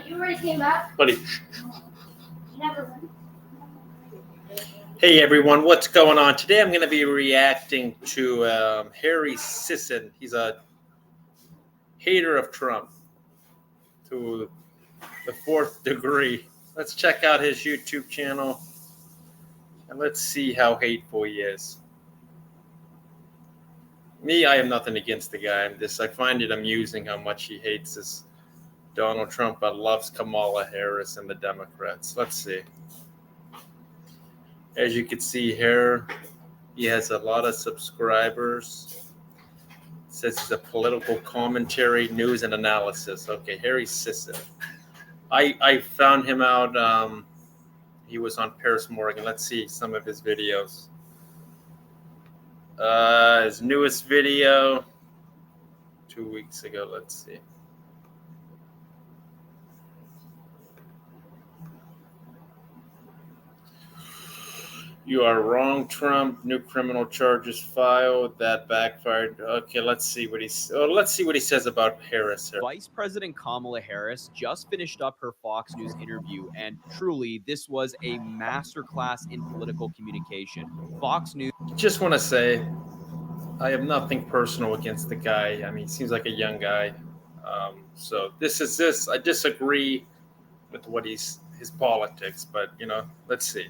You already came back? Buddy. You never went. Hey everyone, what's going on? Today I'm going to be reacting to Harry Sisson. He's a hater of Trump to the fourth degree. Let's check out his YouTube channel and let's see how hateful he is. Me, I have nothing against the guy. I find it amusing how much he hates this Donald Trump but loves Kamala Harris and the Democrats. Let's see. As you can see here, he has a lot of subscribers. It says he's a political commentary, news, and analysis. Okay, Harry Sisson. I found him out. He was on Piers Morgan. Let's see some of his videos. His newest video, 2 weeks ago. Let's see. You are wrong, Trump. New criminal charges filed. That backfired. Okay, let's see what he says about Harris here. Vice President Kamala Harris just finished up her Fox News interview, and truly, this was a masterclass in political communication. Fox News. Just want to say, I have nothing personal against the guy. I mean, he seems like a young guy. So I disagree with what his politics, but let's see.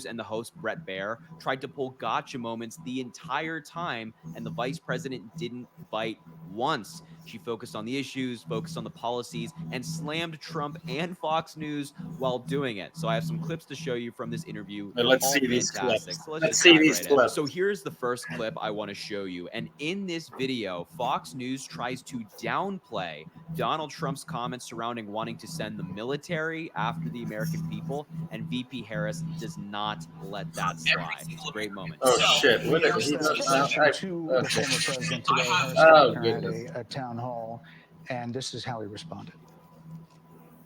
And the host Brett Baer tried to pull gotcha moments the entire time, and the vice president didn't bite once. She focused on the issues, focused on the policies, and slammed Trump and Fox News while doing it. So I have some clips to show you from this interview. Let's see these clips. Let's see these clips. So here's the first clip I want to show you. And in this video, Fox News tries to downplay Donald Trump's comments surrounding wanting to send the military after the American people, and VP Harris does not let that slide. It's a great moment. Oh shit! What to the former president today, Harris at a town hall, and this is how he responded.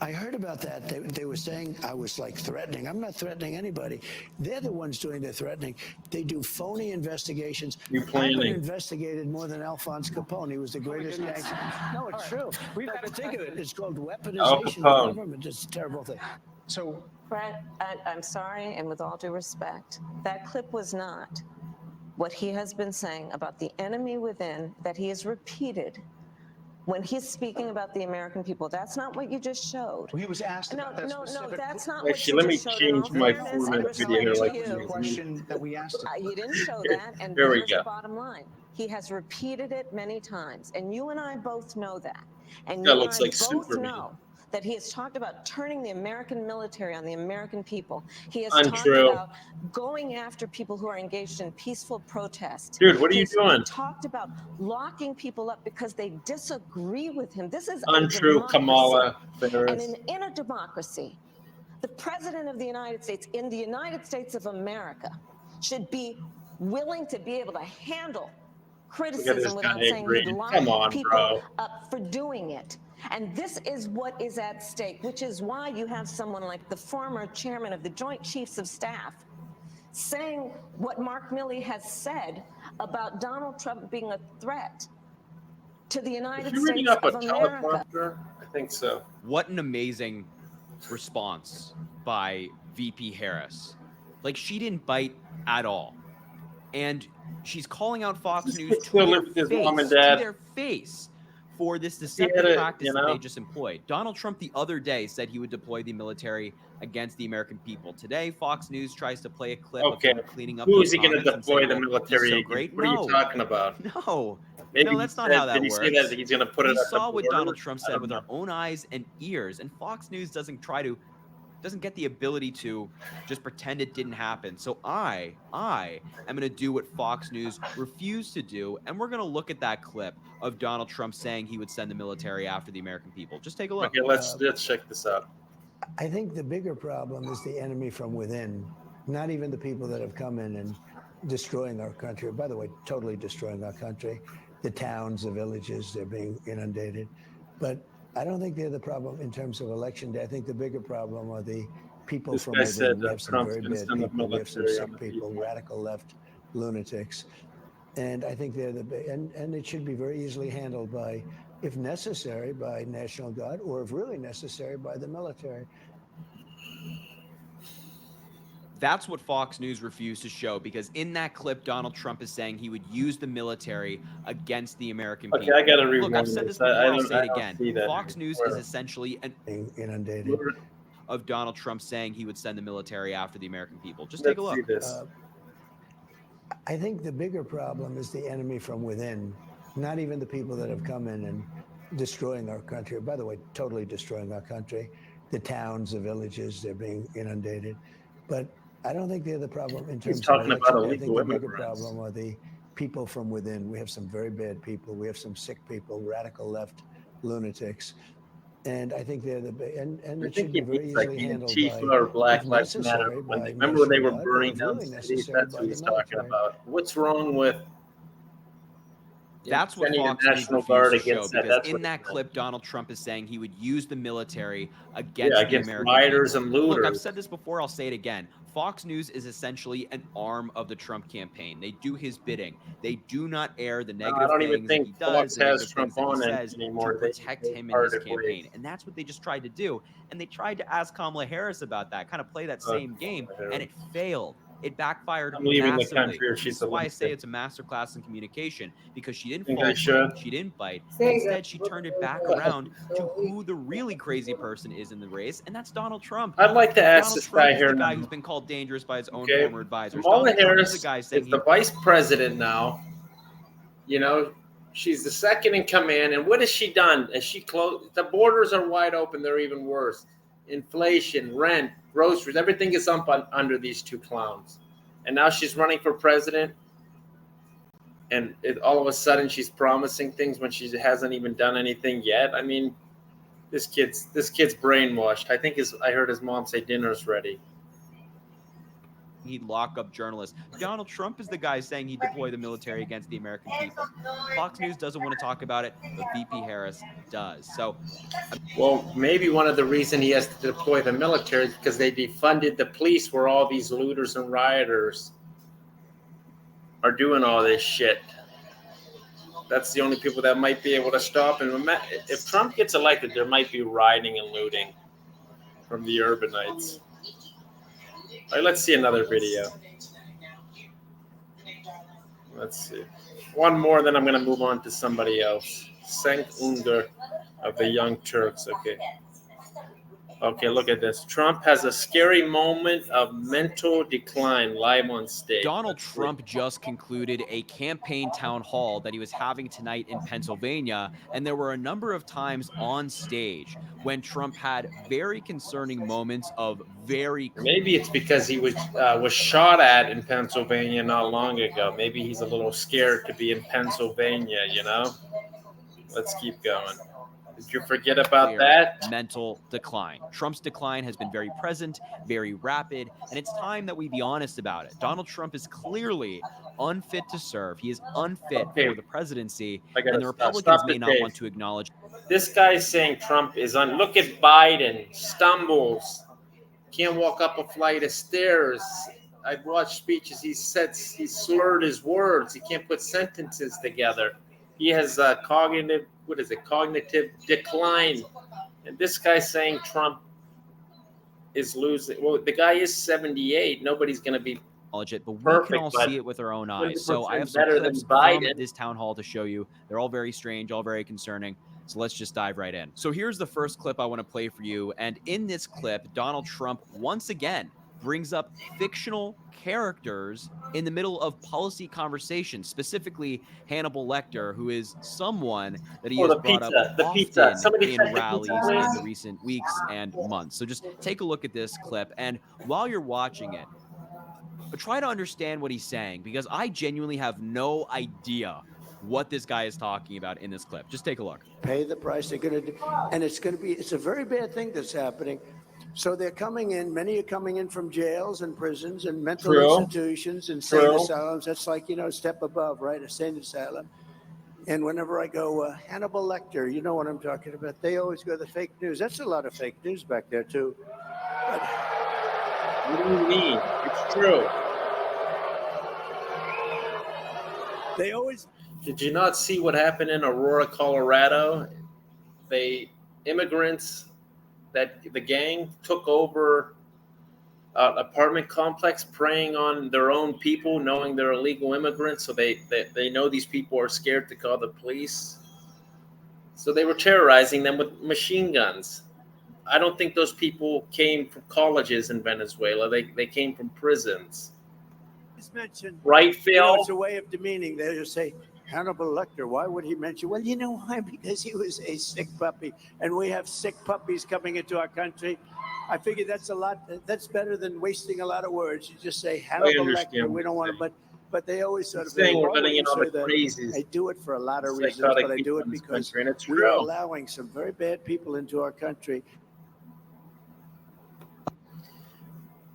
I heard about that. They were saying I was like threatening. I'm not threatening anybody. They're the ones doing the threatening. They do phony investigations. I've been investigated more than Alphonse Capone. He was the greatest gangster. No, it's true. We've got to think of it. It's called weaponization of government. It's a terrible thing. So, Brett, I'm sorry, and with all due respect, that clip was not what he has been saying about the enemy within that he has repeated when he's speaking about the American people. That's not what you just showed. Well, he was asked about that specific... No, that's not Actually, what let you me just showed. change my 4-minute video here. Like the question that we asked him. You didn't show that, and there we here's go. The bottom line. He has repeated it many times, and you and I both know that. And that you looks and I like both Superman. know that he has talked about turning the American military on the American people. He has Untrue. talked about going after people who are engaged in peaceful protest. Dude, what are you doing? He talked about locking people up because they disagree with him. This is Untrue, Kamala Harris. And in a democracy, the president of the United States, in the United States of America, should be willing to be able to handle criticism without saying he'd lock people up for doing it. And this is what is at stake, which is why you have someone like the former chairman of the Joint Chiefs of Staff saying what Mark Milley has said about Donald Trump being a threat to the United States of America. I think so. What an amazing response by VP Harris. Like, she didn't bite at all. And she's calling out Fox News to their face for this deceptive practice that they just employed. Donald Trump the other day said he would deploy the military against the American people. Today, Fox News tries to play a clip of him cleaning up. Who is he going to deploy the military? What are you talking about? No, that's not how that works. Did he say that he's going to put it? We saw what Donald Trump said with our own eyes and ears, and Fox News doesn't get the ability to just pretend it didn't happen. So I am going to do what Fox News refused to do, and we're going to look at that clip of Donald Trump saying he would send the military after the American people. Just take a look. Okay, let's check this out. I think the bigger problem is the enemy from within, not even the people that have come in and destroying our country. By the way, totally destroying our country. The towns, the villages, they're being inundated. But I don't think they're the problem in terms of election day. I think the bigger problem are the people from within. We have some very bad people. We have some sick people, radical left lunatics. And I think they're and it should be very easily handled by if necessary, by National Guard, or if really necessary, by the military. That's what Fox News refused to show, because in that clip, Donald Trump is saying he would use the military against the American people. Okay, I gotta rewind. Look, I've said this this. before, I'll don't- say it I don't again. see that Fox News anywhere. is essentially an Being inundated. of Donald Trump saying he would send the military after the American people. Just Let's take a look. see this. I think the bigger problem is the enemy from within, not even the people that have come in and destroying our country. By the way, totally destroying our country. The towns, the villages, they're being inundated. But I don't think they're the problem in terms He's talking of about election. I think illegal the bigger immigrants. problem are the people from within. We have some very bad people. We have some sick people, radical left lunatics. And I think they're the big, and I it think should be he very means like easily the handled Antifa by, or Black if Lives Matter. necessary, When by remember when they were National Guard, or burning if down really cities? necessary, That's by what the he's talking military. about. What's wrong with That's what sending the Fox News National refused Guard to show, against that? because That's in what that he clip, meant. Donald Trump is saying he would use the military Yeah, against the against American rioters people. and Look, I've looters. said this before, I'll say it again. Fox News is essentially an arm of the Trump campaign. They do his bidding. They do not air the I negative don't even things that he think does, Fox the has negative Trump things that he on says anymore. to protect they him in his parted campaign. ways. And that's what they just tried to do. And they tried to ask Kamala Harris about that, kind of play that same game, and it failed. It backfired I'm leaving the massively. country if This she's is why I say elected. it's a masterclass in communication, because she didn't Think fall I for it. should? She didn't bite. Instead, she turned it back around to who the really crazy person is in the race, and that's Donald Trump. I'd like to ask Donald this Trump guy is here the guy now. who's been called dangerous by his own Okay, former advisors. Kamala Donald Trump Harris is the guy is saying the vice president now. You know, she's the second in command. And what has she done? Has she closed? The borders are wide open. They're even worse. Inflation, rent, groceries, everything is up under these two clowns. And now she's running for president. And all of a sudden she's promising things when she hasn't even done anything yet. I mean, this kid's brainwashed. I heard his mom say dinner's ready. he'd lock up journalists. Donald Trump is the guy saying he'd deploy the military against the American people. Fox News doesn't want to talk about it, but VP Harris does. So, well, maybe one of the reasons he has to deploy the military is because they defunded the police, where all these looters and rioters are doing all this shit. That's the only people that might be able to stop him. If Trump gets elected, there might be rioting and looting from the urbanites. All right, let's see another video. Let's see. One more, then I'm going to move on to somebody else. Cenk Uygur of the Young Turks. Okay, look at this. Trump has a scary moment of mental decline live on stage. Donald Trump just concluded a campaign town hall that he was having tonight in Pennsylvania, and there were a number of times on stage when Trump had very concerning moments of very... Maybe it's because he was shot at in Pennsylvania not long ago. Maybe he's a little scared to be in Pennsylvania, you know? Let's keep going. Did you forget about that? Mental decline. Trump's decline has been very present, very rapid, and it's time that we be honest about it. Donald Trump is clearly unfit to serve. He is unfit for the presidency, and the Republicans may not want to acknowledge. This guy's saying Trump is on. Look at Biden, stumbles, can't walk up a flight of stairs. I've watched speeches. He slurred his words. He can't put sentences together. He has cognitive decline. And this guy's saying Trump is losing. Well, the guy is 78. Nobody's going to be it, but we perfect, can all see it with our own eyes. So I have some better clips than from Biden. this town hall to show you. They're all very strange, all very concerning. So let's just dive right in. So here's the first clip I want to play for you. And in this clip, Donald Trump once again brings up fictional characters in the middle of policy conversations, specifically Hannibal Lecter, who is someone that he has brought up often in rallies in the recent weeks and months. So just take a look at this clip. And while you're watching it, try to understand what he's saying, because I genuinely have no idea what this guy is talking about in this clip. Just take a look. Pay the price they're going to do. And it's a very bad thing that's happening. So they're coming in, many are coming in from jails and prisons and mental institutions and sane asylums. That's like, a step above, right? A sane asylum. And whenever I go, Hannibal Lecter, you know what I'm talking about. They always go the fake news. That's a lot of fake news back there, too. But what do you mean? It's true. They always... Did you not see what happened in Aurora, Colorado? Immigrants, that the gang took over an apartment complex, preying on their own people, knowing they're illegal immigrants. So they know these people are scared to call the police. So they were terrorizing them with machine guns. I don't think those people came from colleges in Venezuela. They came from prisons. Mentioned, right, Phil? It's a way of demeaning. They just say, Hannibal Lecter, why would he mention? Well, you know why? Because he was a sick puppy, and we have sick puppies coming into our country. I figure that's a lot. That's better than wasting a lot of words. You just say Hannibal Lecter. We don't want to, but they always sort of saying we're letting in all the crazies. I do it for a lot of reasons, but I do it because we are allowing some very bad people into our country.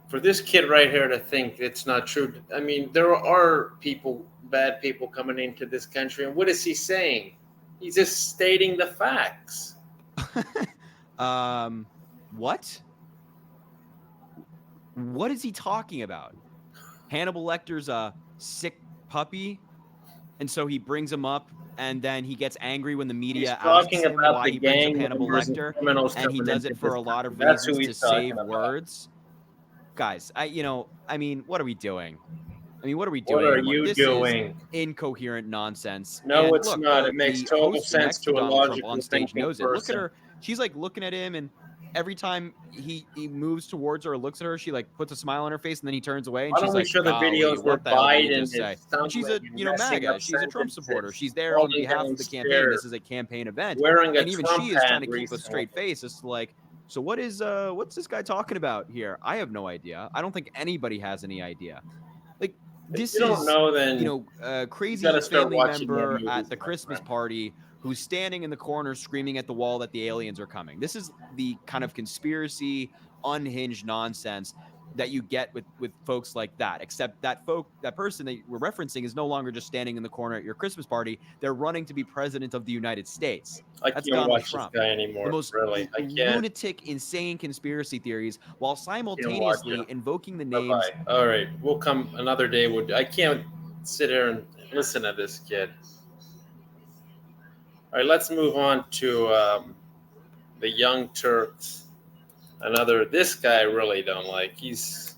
For this kid right here to think it's not true. I mean, there are bad people coming into this country. And what is he saying? He's just stating the facts. What? What is he talking about? Hannibal Lecter's a sick puppy, and so he brings him up, and then he gets angry when the media asks him why he brings up Hannibal Lecter, and he does it for a lot of reasons to save words. Guys, what are we doing? What are we doing? What are you doing? Is incoherent nonsense. No, and it's look, not. It makes total sense to a logical on stage thinking knows it. person. Look at her. She's like looking at him, and every time he moves towards her or looks at her, she like puts a smile on her face, and then he turns away. And she's like, show the videos where Biden is and she's a MAGA. She's a Trump supporter. She's there on behalf of the campaign. This is a campaign event, and even she is trying to keep a straight face. It's like, so what's this guy talking about here? I have no idea. I don't think anybody has any idea. Like, this you don't know, then crazy family member at the Christmas party who's standing in the corner screaming at the wall that the aliens are coming. This is the kind of conspiracy, unhinged nonsense that you get with folks like that, except that person that we're referencing is no longer just standing in the corner at your Christmas party. They're running to be president of the United States. That's Donald Trump. This guy anymore. The most lunatic, insane conspiracy theories, while simultaneously invoking the names. Bye-bye. All right, we'll come another day. I can't sit here and listen to this kid. All right, let's move on to the Young Turks. This guy I really don't like. He's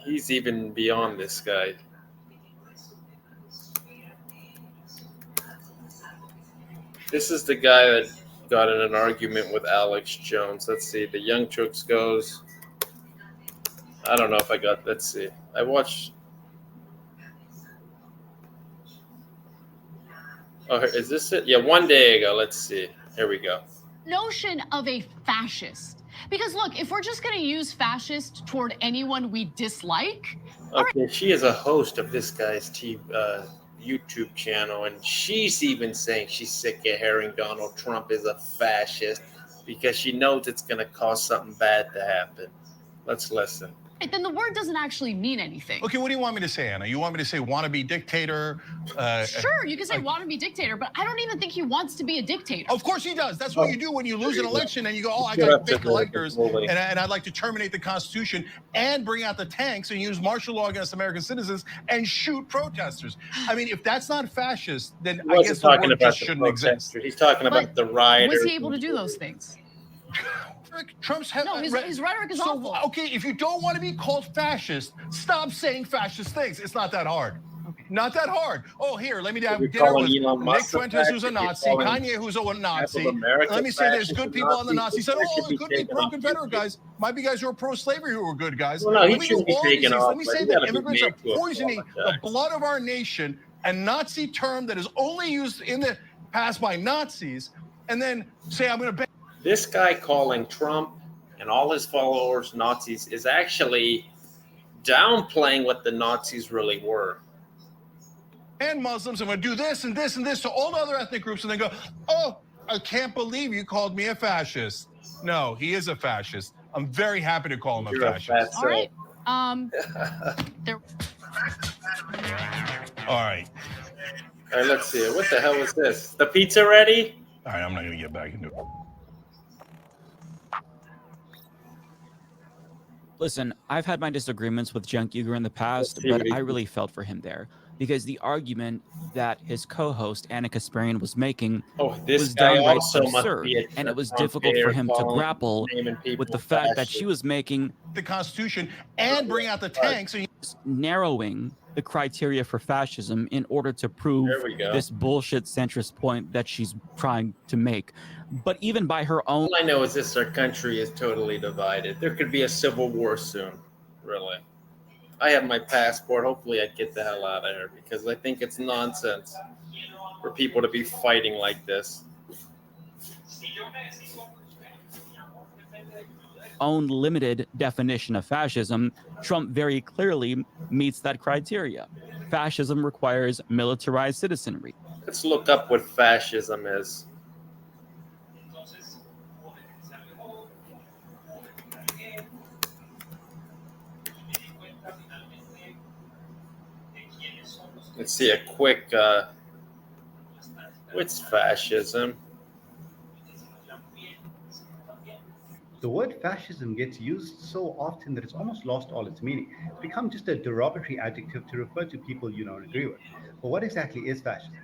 even beyond this guy. This is the guy that got in an argument with Alex Jones. Let's see. The Young Turks goes. I don't know if I got. Let's see. I watched. Oh, is this it? Yeah, one day ago. Let's see. Here we go. Notion of a fascist. Because look, if we're just going to use fascist toward anyone we dislike. Okay, she is a host of this guy's YouTube channel, and she's even saying she's sick of hearing Donald Trump is a fascist because she knows it's going to cause something bad to happen. Let's listen. Then the word doesn't actually mean anything. Okay, what do you want me to say, Anna? You want me to say wannabe dictator? Sure, you can say wannabe dictator, but I don't even think he wants to be a dictator. Of course he does. That's what you do when you lose an election and you go, I got fake electors and I'd like to terminate the Constitution and bring out the tanks and use martial law against American citizens and shoot protesters. If that's not fascist, then I guess the word just shouldn't exist. He's talking about the rioters. Was he able to do those things? Trump's his rhetoric is awful. Okay, if you don't want to be called fascist, stop saying fascist things. It's not that hard. Okay. Not that hard. Oh, here, let me have dinner with Nick Fuentes, who's a Nazi, Kanye, who's a Nazi. Let me say there's good people on the Nazi side. Oh, there could be pro-Confederate guys. Might be guys who are pro-slavery who are good guys. Well, no, he shouldn't be taken off. Let me say that immigrants are poisoning the blood of our nation, a Nazi term that is only used in the past by Nazis, and then say, I'm going to... This guy calling Trump and all his followers Nazis is actually downplaying what the Nazis really were. And Muslims, I'm going to do this and this and this to all the other ethnic groups, and they go, oh, I can't believe you called me a fascist. No, he is a fascist. I'm very happy to call him a fascist. All right. All right. All right, let's see. What the hell is this? The pizza ready? All right, I'm not going to get back into it. Listen, I've had my disagreements with Cenk Uygur in the past, but I really felt for him there. because the argument that his co-host Anna Kasparian was making this was guy downright also must absurd, be and it was Trump difficult for hater him to calling- grapple naming with people the fact that fascists. she was making The Constitution and bring out the tanks. And narrowing the criteria for fascism in order to prove There we go. this bullshit centrist point that she's trying to make. But even by her own All I know is this: our country is totally divided. There could be a civil war soon. Really, I have my passport. Hopefully, I'd get the hell out of here because I think it's nonsense for people to be fighting like this. own limited definition of fascism, Trump very clearly meets that criteria. Fascism requires militarized citizenry. Let's look up what fascism is. Let's see a quick, what's fascism? The word fascism gets used so often that it's almost lost all its meaning. It's become just a derogatory adjective to refer to people you don't agree with. But what exactly is fascism?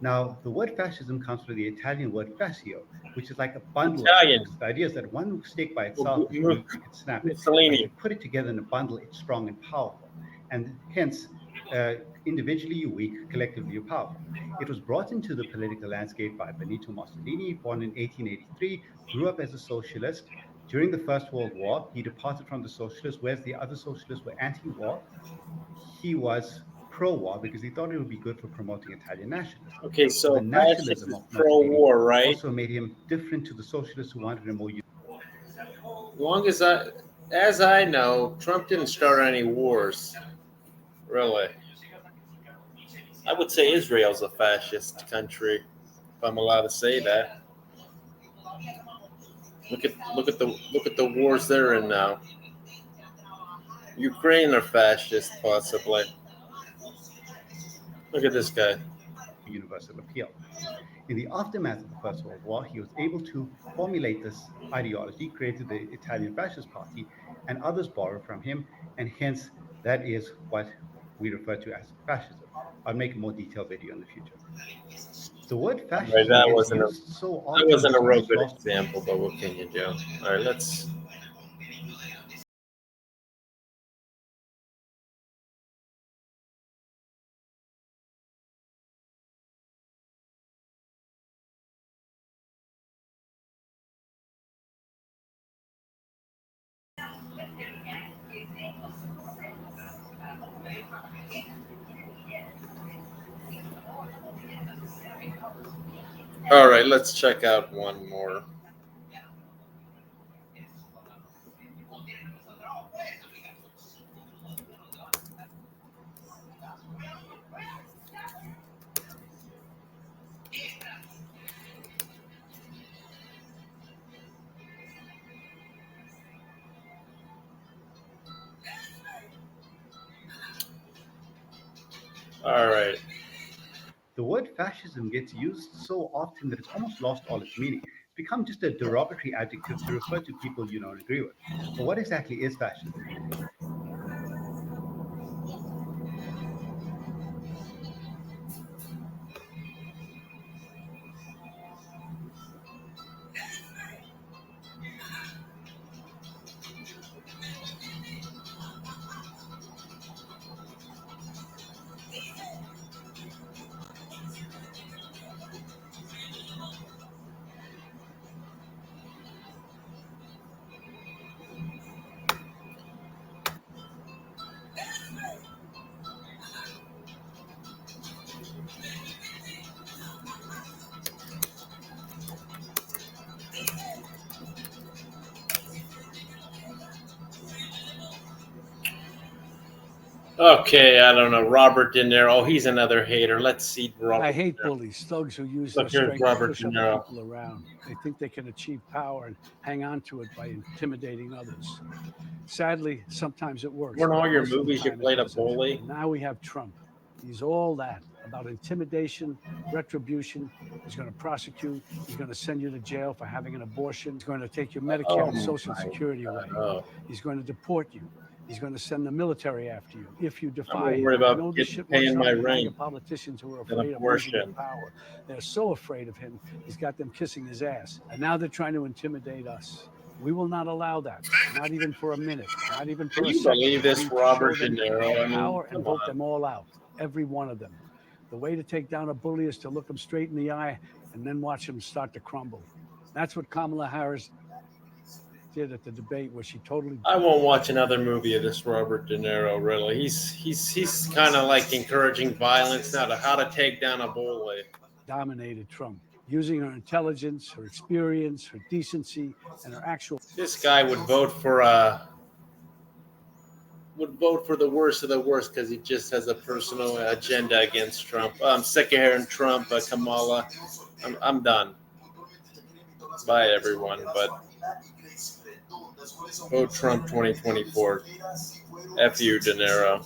Now, the word fascism comes from the Italian word fascio, which is like a bundle Italian. of sticks. The idea is that one stick by itself is weak, you can snap it. Mussolini. But you put it together in a bundle, it's strong and powerful. And hence, individually you're weak, collectively you're powerful. It was brought into the political landscape by Benito Mussolini, born in 1883, grew up as a socialist. During the First World War, he departed from the socialists, whereas the other socialists were anti-war. He was pro-war because he thought it would be good for promoting Italian nationalism. Okay, so the nationalism of Mussolini pro-war, right? also made him different to the socialists who wanted a more. Long as I know, Trump didn't start any wars. Really, I would say Israel's a fascist country, if I'm allowed to say that. Look at the wars they're in now. Ukraine are fascist, possibly. Look at this guy. Universal appeal. In the aftermath of the First World War, he was able to formulate this ideology, created the Italian Fascist Party, and others borrowed from him, and hence that is what we refer to as fascism. I'll make a more detailed video in the future. The word fascism Right, that gets wasn't used so often. That wasn't a real it's good lost. example, but what can you do? All right, let's. All right, let's check out one more. All right. The word fascism gets used so often that it's almost lost all its meaning. It's become just a derogatory adjective to refer to people you don't agree with. But what exactly is fascism? Okay, I don't know. Robert De Niro. He's another hater. Let's see. Robert I hate De Niro. bullies, thugs who use Look, their here's strength to Robert push De other Niro. people around. They think they can achieve power and hang on to it by intimidating others. Sadly, sometimes it works. Weren't all but your most of the movies you time it played a doesn't. bully? And now we have Trump. He's all that about intimidation, retribution. He's going to prosecute. He's going to send you to jail for having an abortion. He's going to take your Medicare and Social Security away. He's going to deport you. He's going to send the military after you if you defy I'm him. worried I about know this shit paying works my out with all rent your politicians who are and afraid of losing their abortion. power. They're so afraid of him. He's got them kissing his ass. And now they're trying to intimidate us. We will not allow that. Not even for a minute. Not even for Can a you second. believe this, We show Robert De them Niro? I mean, power and come vote on. them all out. Every one of them. The way to take down a bully is to look him straight in the eye and then watch him start to crumble. That's what Kamala Harris did at the debate, where she totally. I won't watch another movie of this Robert De Niro. Really, he's kind of like encouraging violence now to how to take down a bully. Dominated Trump, using her intelligence, her experience, her decency, and her actual. This guy would vote for the worst of the worst because he just has a personal agenda against Trump. I'm sick of hearing Trump, Kamala. I'm done. Bye, everyone. But vote Trump 2024. F you, De Niro.